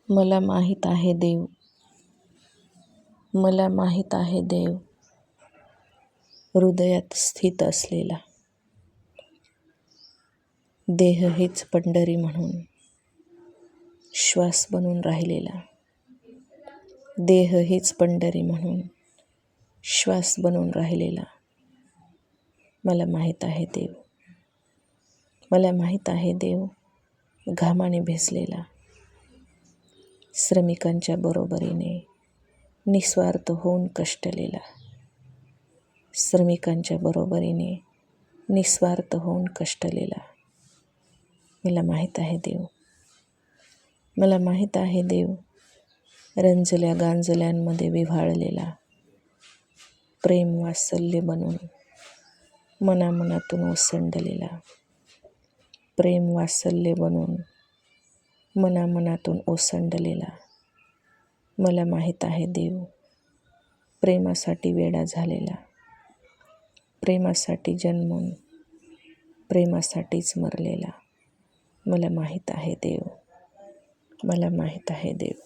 मला माहीत आहे देव, मला माहीत आहे देव, हृदयात स्थित असलेला. देह हीच पंढरी म्हणून श्वास बनून राहिलेला. देह हीच पंढरी म्हणून श्वास बनून राहिलेला. मला माहीत आहे देव, मला माहीत आहे देव, घामाने भिजलेला. श्रमिकांच्या बरोबरीने निस्वार्थ होऊन कष्टलेला. श्रमिकांच्या बरोबरीने निस्वार्थ होऊन कष्टलेला. मला माहीत आहे देव, मला माहीत आहे देव, रंजल्या गांजल्यांमध्ये विव्हाळलेला. प्रेम वात्सल्य बनून मनामनातून ओसंडलेला. प्रेम वात्सल्य बनून मनामनातून ओसंडलेला. मला माहीत आहे देव, प्रेमासाठी वेडा झालेला. प्रेमासाठी जन्मून प्रेमासाठीच मरलेला. मला माहीत आहे देव, मला माहीत आहे देव.